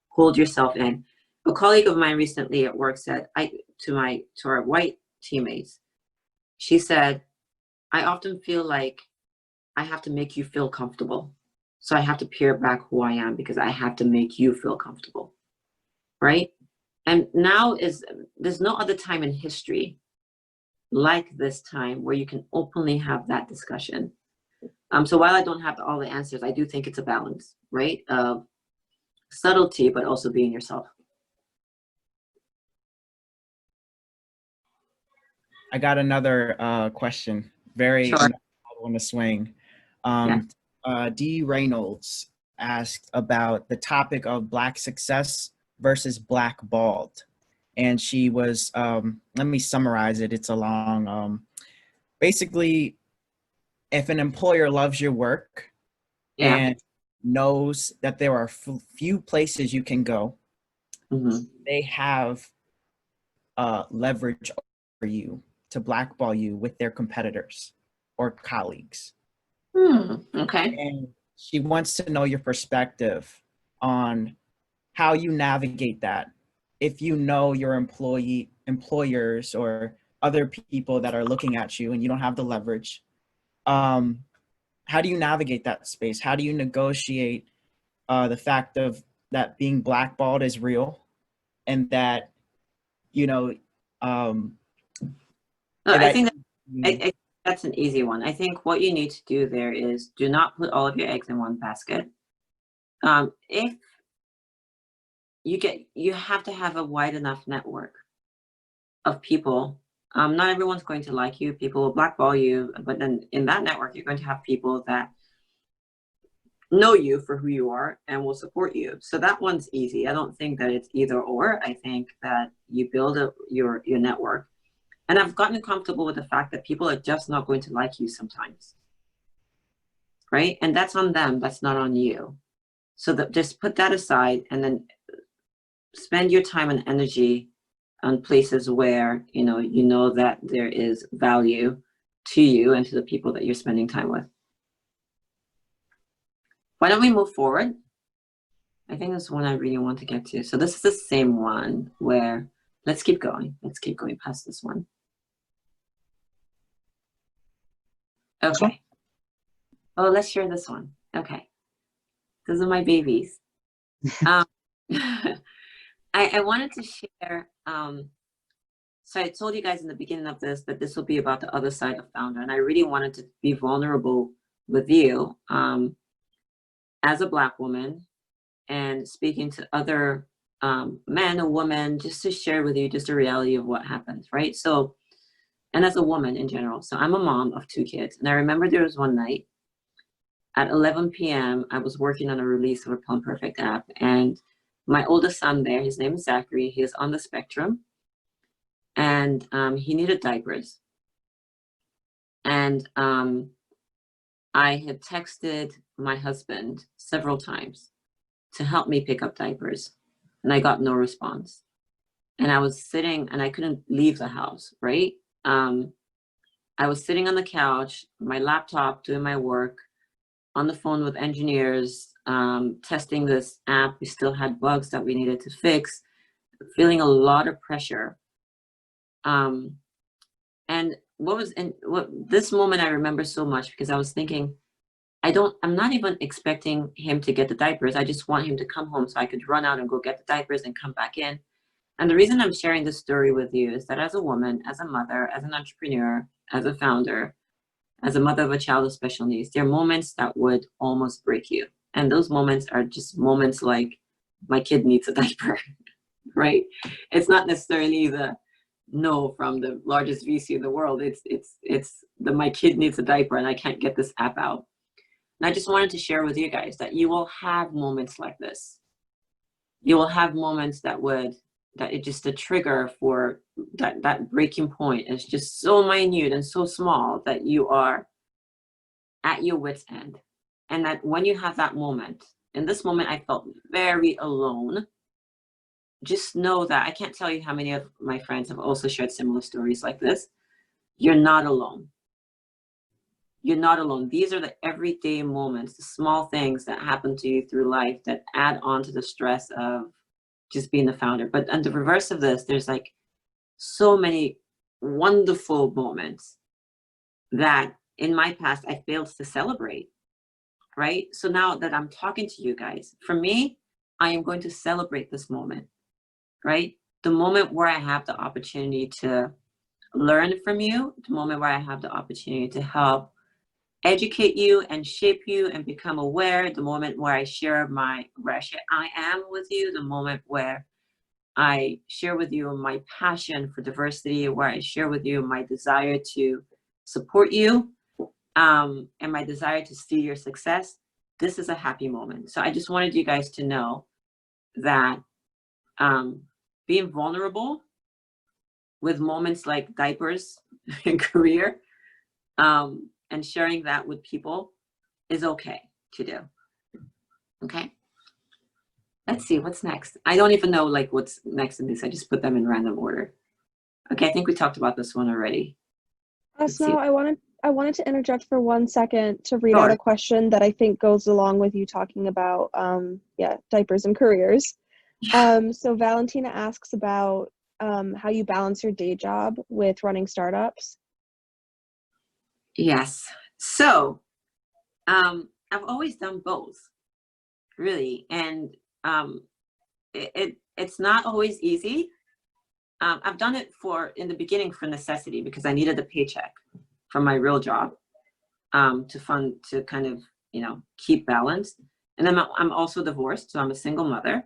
hold yourself in. A colleague of mine recently at work said, to our white teammates, she said, I often feel like I have to make you feel comfortable. So I have to pare back who I am because I have to make you feel comfortable, right? And now there's no other time in history like this time where you can openly have that discussion. So while I don't have all the answers, I do think it's a balance, right? Of subtlety, but also being yourself. I got another question. Very Sure. on the swing. D. Reynolds asked about the topic of Black success versus blackballed. And she was, let me summarize it. It's a long, basically, if an employer loves your work and knows that there are few places you can go, they have leverage over you to blackball you with their competitors or colleagues. Okay. And she wants to know your perspective on how you navigate that. If you know your employers or other people that are looking at you and you don't have the leverage, how do you navigate that space? How do you negotiate the fact of that being blackballed is real, and that, I think That's an easy one. I think what you need to do there is do not put all of your eggs in one basket. If you have to have a wide enough network of people. Not everyone's going to like you. People will blackball you, but then in that network, you're going to have people that know you for who you are and will support you. So that one's easy. I don't think that it's either or. I think that you build your network. And I've gotten comfortable with the fact that people are just not going to like you sometimes, right? And that's on them. That's not on you. So just put that aside and then spend your time and energy on places where you know that there is value to you and to the people that you're spending time with. Why don't we move forward? I think that's one I really want to get to. So this is the same one where, let's keep going. Let's keep going past this one. Okay. Oh, let's share this one. Okay. Those are my babies. I wanted to share, so I told you guys in the beginning of this that this will be about the other side of founder, and I really wanted to be vulnerable with you as a Black woman and speaking to other men or women, just to share with you just the reality of what happens, right? So, and as a woman in general. So I'm a mom of 2 kids, and I remember there was one night at 11 p.m. I was working on a release of a Plum Perfect app, and my oldest son there, his name is Zachary, he is on the spectrum, and he needed diapers. And I had texted my husband several times to help me pick up diapers, and I got no response. And I was sitting, and I couldn't leave the house, right? I was sitting on the couch, my laptop, doing my work, on the phone with engineers, testing this app. We still had bugs that we needed to fix, feeling a lot of pressure. And this moment I remember so much because I was thinking, I'm not even expecting him to get the diapers. I just want him to come home so I could run out and go get the diapers and come back in. And the reason I'm sharing this story with you is that as a woman, as a mother, as an entrepreneur, as a founder, as a mother of a child with special needs, there are moments that would almost break you. And those moments are just moments like, my kid needs a diaper, right? It's not necessarily the no from the largest VC in the world. It's the my kid needs a diaper and I can't get this app out. And I just wanted to share with you guys that you will have moments like this. You will have moments that it's just a trigger for that breaking point. It's just so minute and so small that you are at your wit's end. And that when you have that moment, in this moment, I felt very alone. Just know that I can't tell you how many of my friends have also shared similar stories like this. You're not alone. You're not alone. These are the everyday moments, the small things that happen to you through life that add on to the stress of just being the founder. But on the reverse of this, there's like so many wonderful moments that in my past I failed to celebrate, right? So now that I'm talking to you guys, for me, I am going to celebrate this moment, right? The moment where I have the opportunity to learn from you, the moment where I have the opportunity to help educate you and shape you and become aware, the moment where I share I am with you, the moment where I share with you my passion for diversity, where I share with you my desire to support you, and my desire to see your success. This is a happy moment. So I just wanted you guys to know that being vulnerable with moments like diapers in career, and sharing that with people is okay to do. Okay. Let's see what's next. I don't even know like what's next in this. I just put them in random order. Okay, I think we talked about this one already. Asmau, I wanted to interject for 1 second to read out a question that I think goes along with you talking about diapers and careers. So Valentina asks about how you balance your day job with running startups. Yes. So I've always done both, really. And it's not always easy. I've done it in the beginning for necessity because I needed a paycheck from my real job to kind of, keep balance. And then I'm also divorced, so I'm a single mother,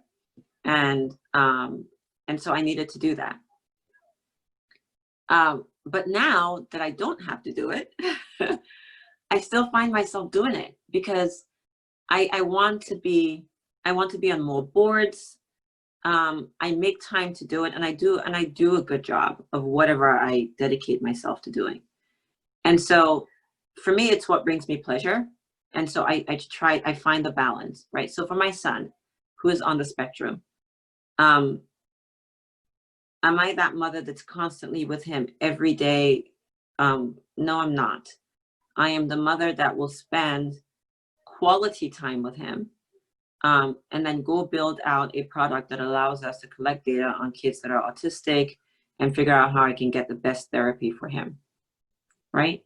and so I needed to do that. But now that I don't have to do it, I still find myself doing it because I want to be on more boards. I make time to do it, and I do a good job of whatever I dedicate myself to doing. And so for me, it's what brings me pleasure. And so I find the balance, right? So for my son, who is on the spectrum, am I that mother that's constantly with him every day? No, I'm not. I am the mother that will spend quality time with him, and then go build out a product that allows us to collect data on kids that are autistic and figure out how I can get the best therapy for him, right?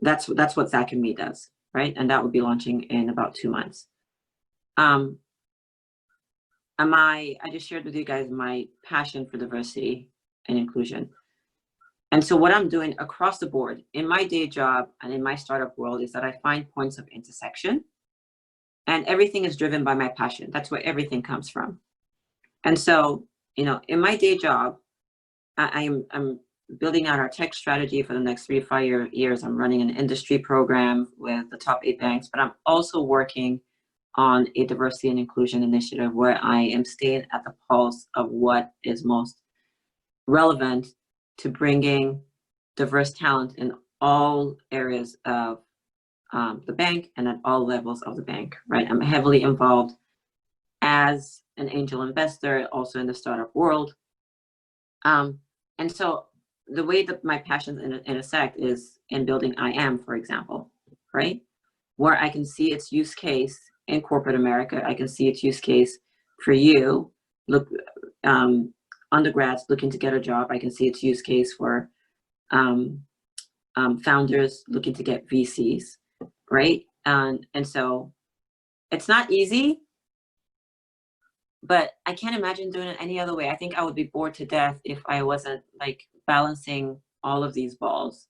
That's what Zak+Me does, right? And that will be launching in about 2 months. I just shared with you guys my passion for diversity and inclusion. And so what I'm doing across the board in my day job and in my startup world is that I find points of intersection, and everything is driven by my passion. That's where everything comes from. And so, in my day job, I'm building out our tech strategy for the next 3 to 5 years. I'm running an industry program with the top 8 banks, but I'm also working on a diversity and inclusion initiative where I am staying at the pulse of what is most relevant to bringing diverse talent in all areas of the bank and at all levels of the bank, right? I'm heavily involved as an angel investor, also in the startup world. And so the way that my passions intersect is in building IM, for example, right? Where I can see its use case in corporate America. I can see its use case for you, undergrads looking to get a job. I can see its use case for founders looking to get VCs, right? And so it's not easy, but I can't imagine doing it any other way. I think I would be bored to death if I wasn't balancing all of these balls.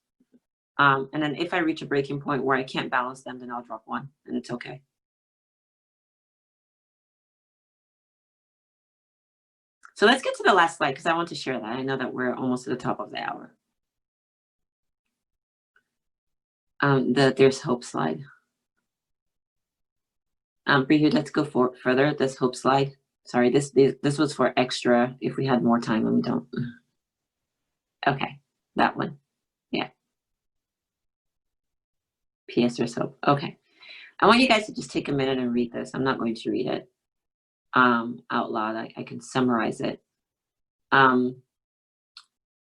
And then if I reach a breaking point where I can't balance them, then I'll drop one, and it's okay. So let's get to the last slide because I want to share that. I know that we're almost at the top of the hour. There's hope slide. Prihu, let's go further. This hope slide. Sorry, this was for extra if we had more time and we don't. Okay, that one. Yeah. PS there's hope. Okay. I want you guys to just take a minute and read this. I'm not going to read it out loud. I can summarize it. But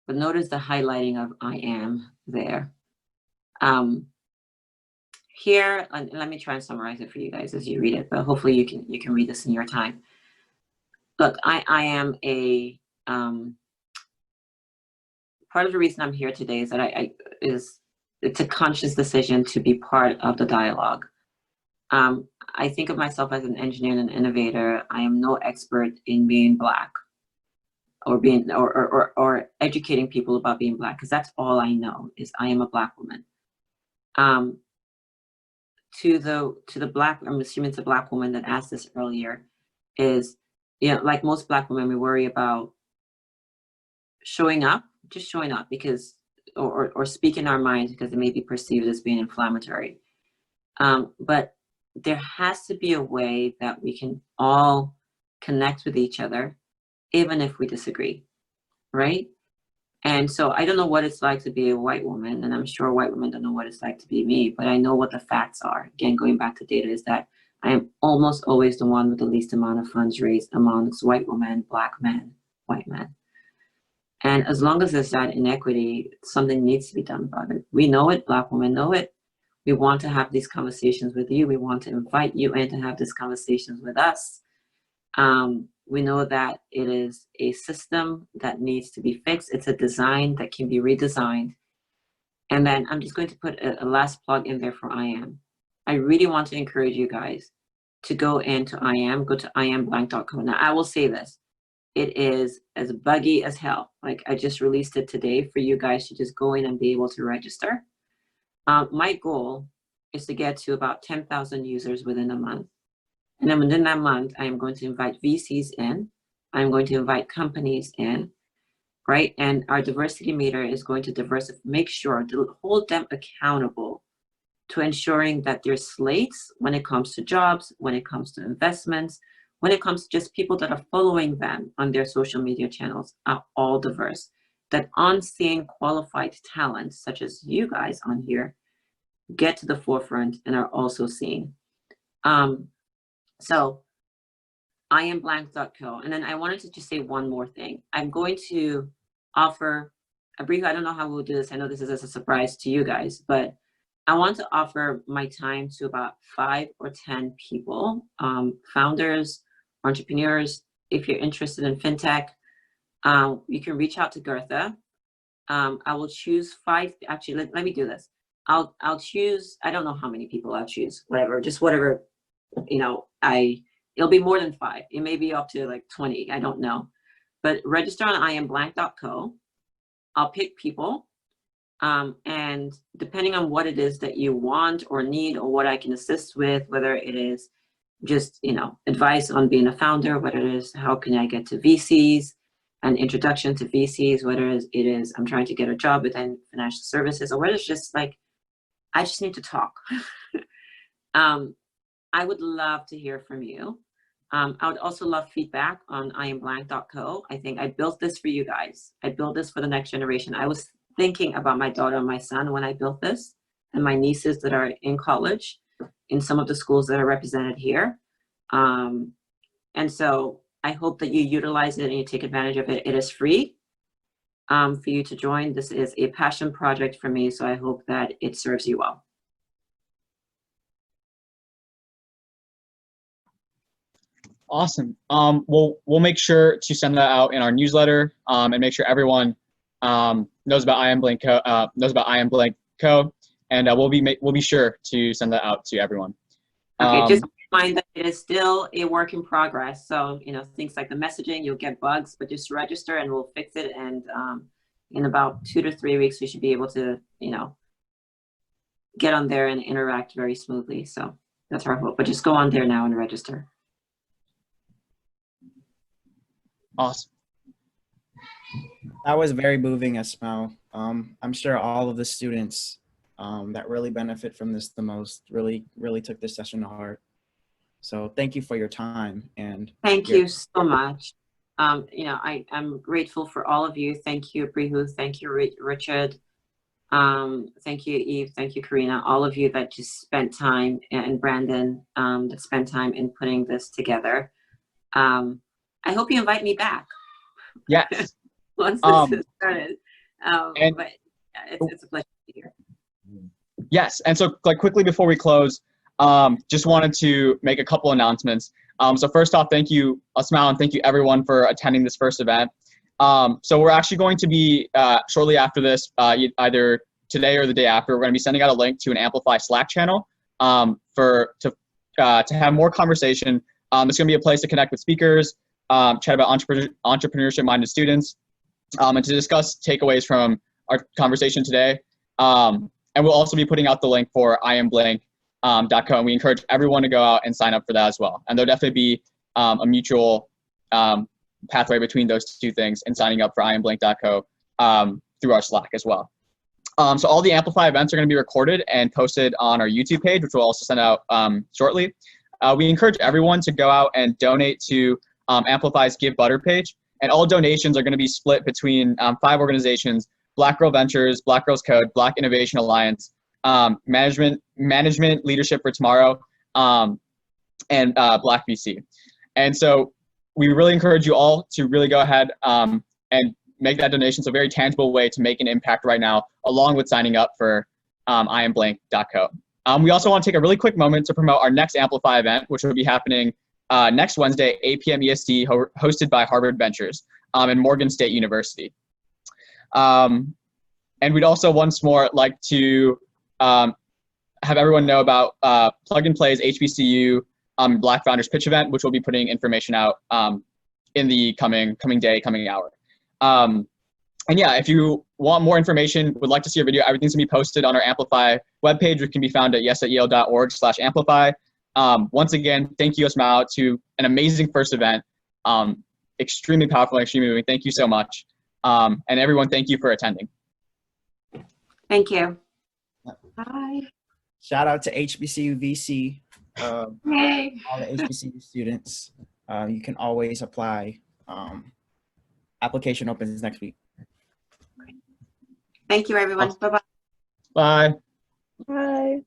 notice the highlighting of I am there. Here, and let me try and summarize it for you guys as you read it, but hopefully you can read this in your time. Look, I am a part of the reason I'm here today is that it's a conscious decision to be part of the dialogue. I think of myself as an engineer and an innovator. I am no expert in being Black or being or educating people about being Black, because that's all I know is I am a Black woman. To the Black, I'm assuming it's a Black woman that asked this earlier, is, like most Black women, we worry about showing up, just showing up because, or speaking our minds because it may be perceived as being inflammatory. But there has to be a way that we can all connect with each other, even if we disagree, right? And so I don't know what it's like to be a white woman, and I'm sure white women don't know what it's like to be me, but I know what the facts are. Again, going back to data, is that I am almost always the one with the least amount of funds raised amongst white women, Black men, white men. And as long as there's that inequity, something needs to be done about it. We know it, Black women know it. We want to have these conversations with you. We want to invite you in to have these conversations with us. We know that it is a system that needs to be fixed. It's a design that can be redesigned. And then I'm just going to put a last plug in there for IAM. I really want to encourage you guys to go into IAM, go to iamblank.com. Now, I will say this. It is as buggy as hell. Like, I just released it today for you guys to just go in and be able to register. My goal is to get to about 10,000 users within a month. And then within that month, I am going to invite VCs in. I'm going to invite companies in, right? And our diversity meter is going to make sure to hold them accountable to ensuring that their slates, when it comes to jobs, when it comes to investments, when it comes to just people that are following them on their social media channels, are all diverse. That on-scene qualified talents, such as you guys on here, get to the forefront and are also seen. So iamblank.co. And then I wanted to just say one more thing. I'm going to offer a brief, I don't know how we'll do this. I know this is as a surprise to you guys, but I want to offer my time to about 5 or 10 people, founders, entrepreneurs. If you're interested in fintech, you can reach out to Gertha. I will choose 5. Actually, let me do this. I'll choose, I don't know how many people I'll choose, whatever, just whatever, you know, it'll be more than 5. It may be up to like 20, I don't know. But register on iamblank.co. I'll pick people. And depending on what it is that you want or need or what I can assist with, whether it is just, you know, advice on being a founder, whether it is how can I get to VCs, an introduction to VCs, whether it is I'm trying to get a job within financial services, or whether it's just like, I just need to talk. I would love to hear from you. I would also love feedback on iamblank.co. I think I built this for you guys. I built this for the next generation. I was thinking about my daughter and my son when I built this, and my nieces that are in college in some of the schools that are represented here. And so I hope that you utilize it and you take advantage of it. It is free for you to join. This is a passion project for me, so I hope that it serves you well. Awesome. We'll make sure to send that out in our newsletter, and make sure everyone knows about iamblank Co. And we'll be sure to send that out to everyone. Okay, just keep in mind that it is still a work in progress. So, you know, things like the messaging, you'll get bugs, but just register and we'll fix it. And in about 2 to 3 weeks, we should be able to, you know, get on there and interact very smoothly. So that's our hope. But just go on there now and register. Awesome. That was very moving, Asmau. I'm sure all of the students that really benefit from this the most really took this session to heart. So thank you for your time. And thank you so much. You know, I'm grateful for all of you. Thank you, Brihu. Thank you, Richard. Thank you, Eve. Thank you, Karina. All of you that just spent time, and Brandon, that spent time in putting this together. I hope you invite me back. Yes. Once this is started. But it's a pleasure to be here. Yes, and so like quickly before we close, just wanted to make a couple announcements. So first off, thank you, Asmau, and thank you everyone for attending this first event. So we're actually going to be, shortly after this, either today or the day after, we're going to be sending out a link to an Amplify Slack channel to have more conversation. It's going to be a place to connect with speakers, chat about entrepreneurship-minded students, and to discuss takeaways from our conversation today. And we'll also be putting out the link for iamblank.co, and we encourage everyone to go out and sign up for that as well. And there'll definitely be a mutual pathway between those two things and signing up for iamblank.co through our Slack as well. So all the Amplify events are going to be recorded and posted on our YouTube page, which we'll also send out shortly. We encourage everyone to go out and donate to Amplify's Give Butter page. And all donations are going to be split between 5 organizations: Black Girl Ventures, Black Girls Code, Black Innovation Alliance, Management Leadership for Tomorrow, and Black VC. And so we really encourage you all to really go ahead and make that donation. It's a very tangible way to make an impact right now, along with signing up for iamblank.co. We also want to take a really quick moment to promote our next Amplify event, which will be happening next Wednesday, 8 p.m. EST, hosted by Harvard Ventures and Morgan State University. And we'd also once more like to have everyone know about Plug and Play's HBCU Black Founders Pitch event, which we'll be putting information out in the coming hour. And yeah, if you want more information, would like to see a video, everything's gonna be posted on our Amplify webpage, which can be found at yes@yale.org/amplify. Once again, thank you, Asmau, to an amazing first event. Extremely powerful and extremely moving. Thank you so much. And everyone, thank you for attending. Thank you. Bye. Shout out to HBCU VC, Yay. all the HBCU students. You can always apply. Application opens next week. Thank you, everyone. Bye-bye. Bye. Bye.